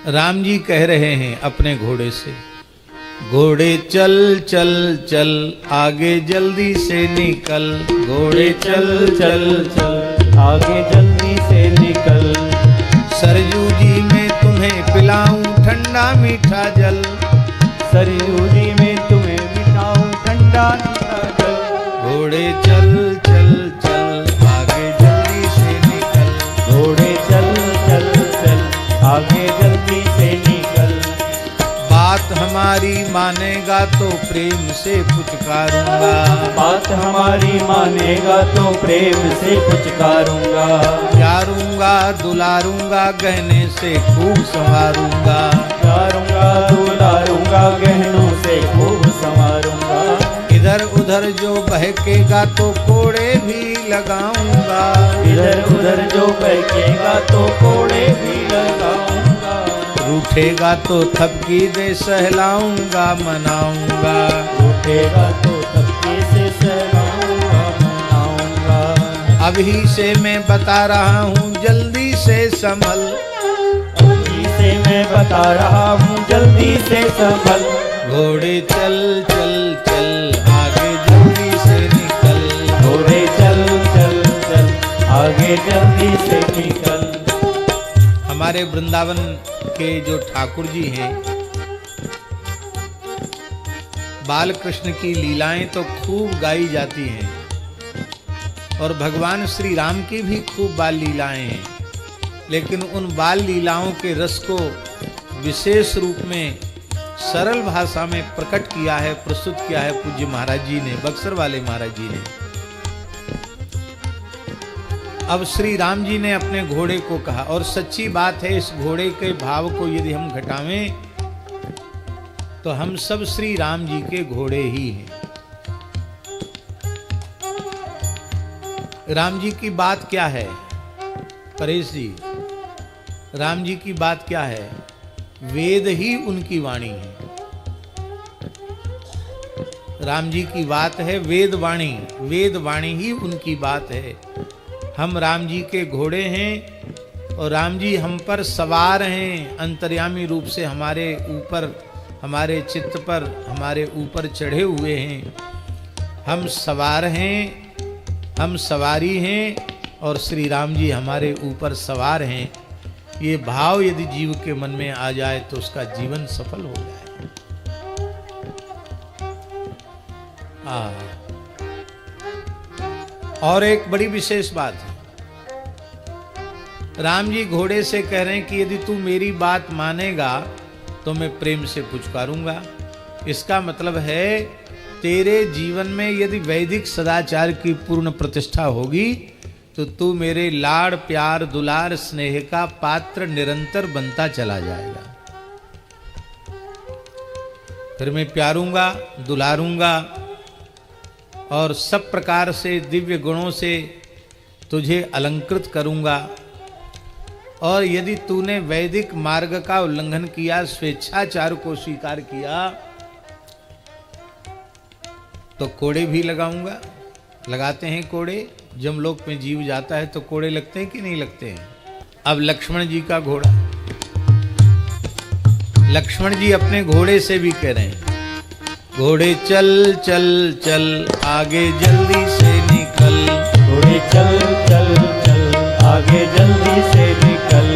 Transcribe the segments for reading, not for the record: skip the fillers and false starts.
राम जी कह रहे हैं अपने घोड़े से, घोड़े चल चल चल आगे जल्दी से निकल, घोड़े चल चल चल आगे जल्दी से निकल। सरयू जी में तुम्हें पिलाऊं ठंडा मीठा जल, सरयू जी में तुम्हें मिटाऊं ठंडा मीठा जल। घोड़े चल चल चल आगे जल्दी से निकल, घोड़े चल चल चल आगे जल्दी से निकल। बात हमारी मानेगा तो प्रेम से पुचकारूंगा, बात हमारी मानेगा तो प्रेम से पुचकारूंगा। प्यारूंगा दुलारूंगा गहने से खूब संवारूंगा, प्यारूंगा दुलारूंगा गहनों से खूब संवारूंगा। इधर उधर जो बहकेगा तो कोड़े भी लगाऊंगा, इधर उधर जो बहकेगा तो कोड़े भी लगाऊंगा। रूठेगा तो थपकी दे सहलाऊंगा मनाऊंगा, रूठेगा तो थपकी से सहलाऊंगा मनाऊंगा। अभी से मैं बता रहा हूँ जल्दी से संभल, अभी से मैं बता रहा हूँ जल्दी से संभल। घोड़े चल चल चल आगे जल्दी से निकल, घोड़े चल चल चल आगे जल्दी से निकल। हमारे वृंदावन के जो ठाकुर जी हैं, बाल कृष्ण की लीलाएं तो खूब गाई जाती हैं और भगवान श्री राम की भी खूब बाल लीलाएं हैं, लेकिन उन बाल लीलाओं के रस को विशेष रूप में सरल भाषा में प्रकट किया है, प्रस्तुत किया है पूज्य महाराज जी ने, बक्सर वाले महाराज जी ने। अब श्री राम जी ने अपने घोड़े को कहा, और सच्ची बात है, इस घोड़े के भाव को यदि हम घटावें तो हम सब श्री राम जी के घोड़े ही हैं। राम जी की बात क्या है परेश जी? राम जी की बात क्या है? वेद ही उनकी वाणी है। राम जी की बात है वेद वाणी, वेद वाणी ही उनकी बात है। हम राम जी के घोड़े हैं और राम जी हम पर सवार हैं, अंतर्यामी रूप से हमारे ऊपर, हमारे चित्त पर, हमारे ऊपर चढ़े हुए हैं। हम सवार हैं, हम सवारी हैं और श्री राम जी हमारे ऊपर सवार हैं। ये भाव यदि जीव के मन में आ जाए तो उसका जीवन सफल हो जाए। और एक बड़ी विशेष बात है, राम जी घोड़े से कह रहे हैं कि यदि तू मेरी बात मानेगा तो मैं प्रेम से पुचकारूंगा। इसका मतलब है तेरे जीवन में यदि वैदिक सदाचार की पूर्ण प्रतिष्ठा होगी तो तू मेरे लाड़ प्यार दुलार स्नेह का पात्र निरंतर बनता चला जाएगा। फिर मैं प्यारूंगा दुलारूंगा और सब प्रकार से दिव्य गुणों से तुझे अलंकृत करूंगा। और यदि तूने वैदिक मार्ग का उल्लंघन किया, स्वेच्छाचार को स्वीकार किया, तो कोड़े भी लगाऊंगा। लगाते हैं कोड़े, जमलोक में जीव जाता है तो कोड़े लगते हैं कि नहीं लगते हैं? अब लक्ष्मण जी का घोड़ा, लक्ष्मण जी अपने घोड़े से भी कह रहे हैं, घोड़े चल चल चल आगे जल्दी से निकल, घोड़े चल चल चल आगे जल्दी से निकल।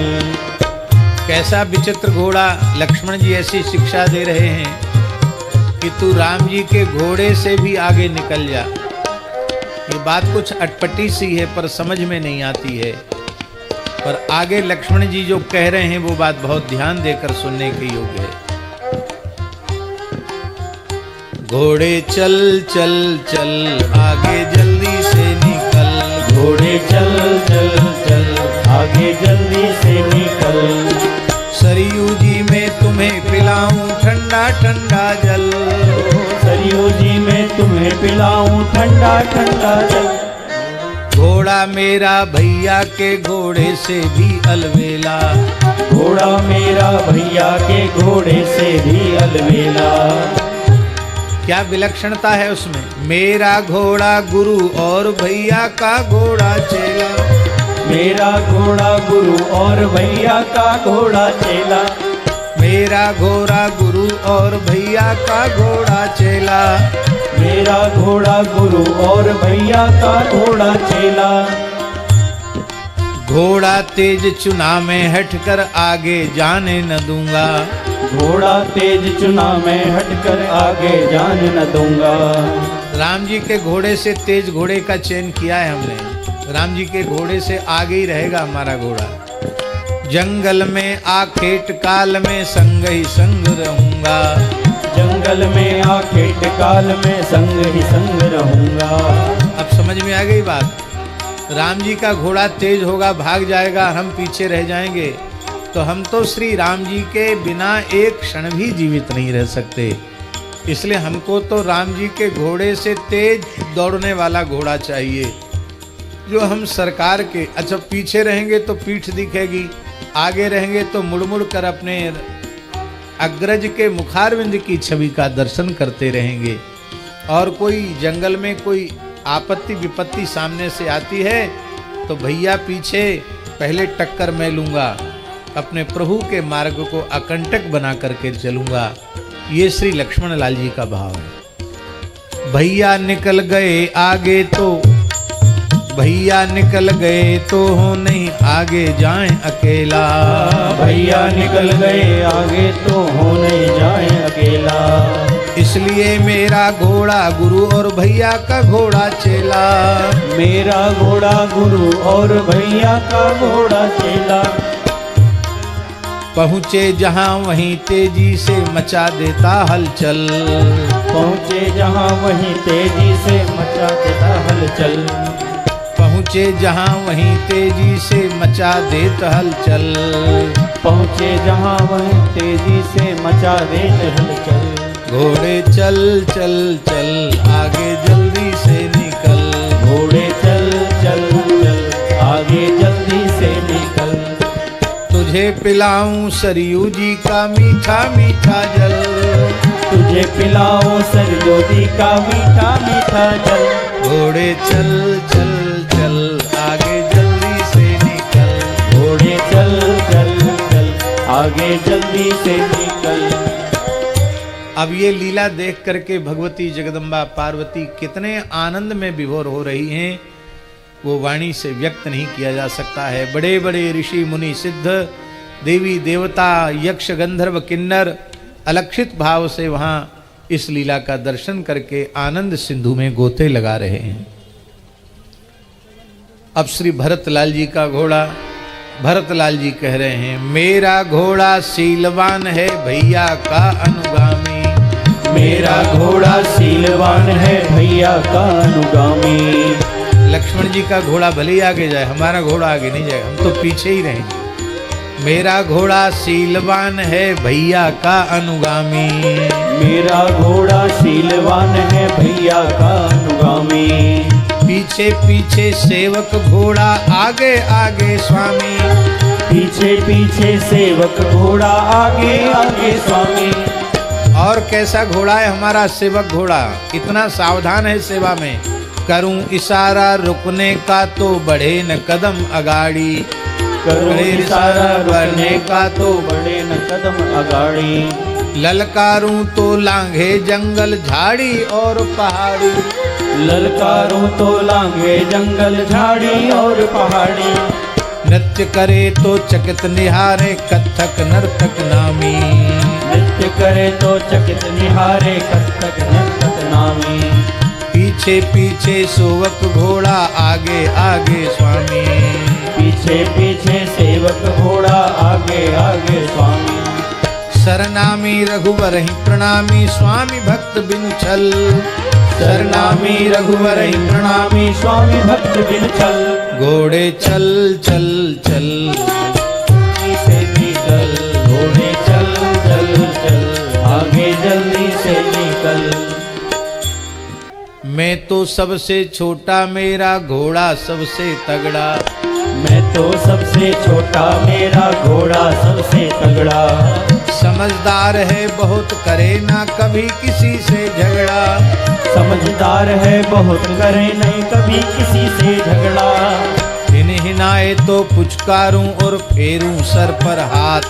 कैसा विचित्र घोड़ा! लक्ष्मण जी ऐसी शिक्षा दे रहे हैं कि तू राम जी के घोड़े से भी आगे निकल जा। ये बात कुछ अटपटी सी है पर समझ में नहीं आती है, पर आगे लक्ष्मण जी जो कह रहे हैं वो बात बहुत ध्यान देकर सुनने के योग्य है। घोड़े चल चल चल आगे जल्दी से निकल, घोड़े चल चल चल आगे जल्दी से निकल। सरयू जी में तुम्हें पिलाऊं ठंडा ठंडा जल, सरयू जी में तुम्हें पिलाऊं ठंडा ठंडा जल। घोड़ा मेरा भैया के घोड़े से भी अलबेला, घोड़ा मेरा भैया के घोड़े से भी अलबेला। क्या विलक्षणता है उसमें? मेरा घोड़ा गुरु और भैया का घोड़ा चेला। मेरा घोड़ा गुरु और भैया का घोड़ा चेला। मेरा घोड़ा गुरु और भैया का घोड़ा चेला। मेरा घोड़ा गुरु और भैया का घोड़ा चेला। घोड़ा तेज चुना में हटकर आगे जाने न दूंगा। घोड़ा तेज चुना में हटकर आगे जाने न दूंगा। राम जी के घोड़े से तेज घोड़े का चयन किया है हमने। राम जी के घोड़े से आगे ही रहेगा हमारा घोड़ा। जंगल में आखेट काल में संग ही संग रहूंगा। जंगल में आखेट काल में संग ही संग रहूंगा। अब समझ में आ गई बात। राम जी का घोड़ा तेज होगा, भाग जाएगा, हम पीछे रह जाएंगे, तो हम तो श्री राम जी के बिना एक क्षण भी जीवित नहीं रह सकते। इसलिए हमको तो राम जी के घोड़े से तेज दौड़ने वाला घोड़ा चाहिए, जो हम सरकार के। अच्छा, पीछे रहेंगे तो पीठ दिखेगी, आगे रहेंगे तो मुड़ मुड़ कर अपने अग्रज के मुखारविंद की छवि का दर्शन करते रहेंगे। और कोई जंगल में कोई आपत्ति विपत्ति सामने से आती है तो भैया पीछे, पहले टक्कर मैं लूंगा, अपने प्रभु के मार्ग को अकंटक बना करके चलूंगा। ये श्री लक्ष्मण लाल जी का भाव है। भैया निकल गए आगे तो, भैया निकल गए तो हो नहीं आगे जाएं अकेला। भैया निकल गए आगे तो हो नहीं जाए अकेला। इसलिए मेरा घोड़ा गुरु और भैया का घोड़ा चेला। मेरा घोड़ा गुरु और भैया का घोड़ा चेला। पहुँचे जहाँ वहीं तेजी से मचा देता हलचल। पहुँचे जहाँ वहीं तेजी से मचा देता हलचल। पहुँचे जहाँ वहीं तेजी से मचा देता हलचल। पहुँचे जहाँ वहीं तेजी से मचा देता हलचल। घोड़े चल चल चल आगे जल्दी से निकल। घोड़े चल चल चल आगे जल्दी से निकल। तुझे पिलाऊं सरयू जी का मीठा मीठा जल। तुझे पिलाऊं सरयू जी का मीठा मीठा जल। घोड़े चल चल चल आगे जल्दी से निकल। घोड़े चल चल चल आगे जल्दी से निकल। अब ये लीला देख करके भगवती जगदम्बा पार्वती कितने आनंद में विभोर हो रही हैं, वो वाणी से व्यक्त नहीं किया जा सकता है। बड़े बड़े ऋषि मुनि सिद्ध, देवी देवता, यक्ष गंधर्व किन्नर अलक्षित भाव से वहाँ इस लीला का दर्शन करके आनंद सिंधु में गोते लगा रहे हैं। अब श्री भरतलाल जी का घोड़ा, भरतलाल जी कह रहे हैं, मेरा घोड़ा शीलवान है भैया का अनुगामी। मेरा घोड़ा शीलवान है भैया का अनुगामी। लक्ष्मण जी का घोड़ा भले ही आगे जाए, हमारा घोड़ा आगे नहीं जाए, हम तो पीछे ही रहेंगे। मेरा घोड़ा शीलवान है भैया का अनुगामी। मेरा घोड़ा शीलवान है भैया का अनुगामी। पीछे पीछे सेवक घोड़ा आगे आगे स्वामी। पीछे पीछे सेवक घोड़ा आगे आगे स्वामी। और कैसा घोड़ा है हमारा सेवक घोड़ा, इतना सावधान है सेवा में। करूं इशारा रुकने का तो बढ़े न कदम अगाड़ी। करूं इशारा रुकने का तो बढ़े न कदम अगाड़ी। ललकारूं तो लांघे जंगल झाड़ी और पहाड़ी। ललकारूं तो लांघे जंगल झाड़ी और पहाड़ी। नृत्य करे तो चकित निहारे कथक नर्तक नामी। नृत्य करे तो चकित निहारे कथक नर्तक नामी। पीछे पीछे सोवक घोड़ा आगे आगे स्वामी। पीछे पीछे सेवक घोड़ा आगे आगे स्वामी। सरनामी रघुवर ही प्रणामी स्वामी भक्त बिनु छल। सरनामी रघुवर ही प्रणामी स्वामी भक्त बिनु छल। घोड़े चल चल चल से निकल। घोड़े चल चल चल आगे जल्दी से निकल। मैं तो सबसे छोटा मेरा घोड़ा सबसे तगड़ा। मैं तो सबसे छोटा, मेरा घोड़ा सबसे तगड़ा। समझदार है बहुत, करे ना कभी किसी से झगड़ा। समझदार है बहुत, करे नहीं कभी किसी से झगड़ा। हिनाए तो पुचकारूं और फेरूं सर पर हाथ।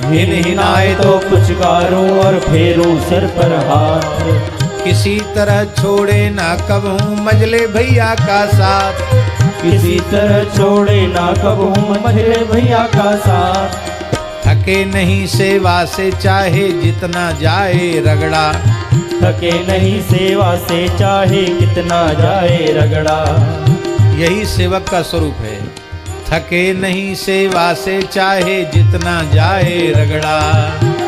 हिनाए तो पुचकारूं और फेरूं सर पर हाथ। किसी तरह छोड़े ना कबहूं मजले भैया का साथ। किसी तरह छोड़े ना कबहूं मजले भैया का साथ। थके नहीं सेवा से चाहे जितना जाए रगड़ा। थके नहीं सेवा से चाहे कितना जाए रगड़ा। यही सेवक का स्वरूप है। थके नहीं सेवा से चाहे जितना जाए रगड़ा।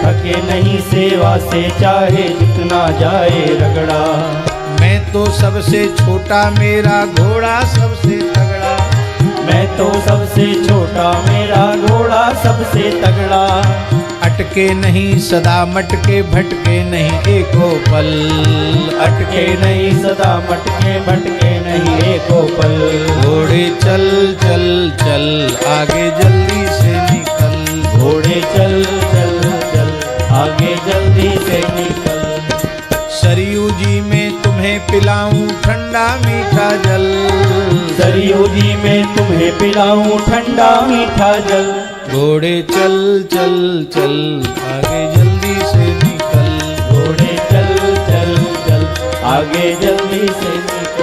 थके नहीं सेवा से चाहे जितना जाए रगड़ा। मैं तो सबसे छोटा, मेरा घोड़ा सबसे तगड़ा। मैं तो सबसे छोटा, मेरा घोड़ा सबसे तगड़ा। अटके नहीं सदा मटके, भटके नहीं एको पल। अटके नहीं सदा मटके, भटके नहीं एको पल। घोड़े चल चल चल आगे जल्दी से निकल। घोड़े चल चल चल आगे जल्दी से निकल। सरयू जी में तुम्हें पिलाऊं ठंडा मीठा जल। सरयू जी में तुम्हें पिलाऊं ठंडा मीठा जल। घोड़े चल चल चल आगे जल्दी से निकल। घोड़े चल चल चल आगे जल्दी से निकल।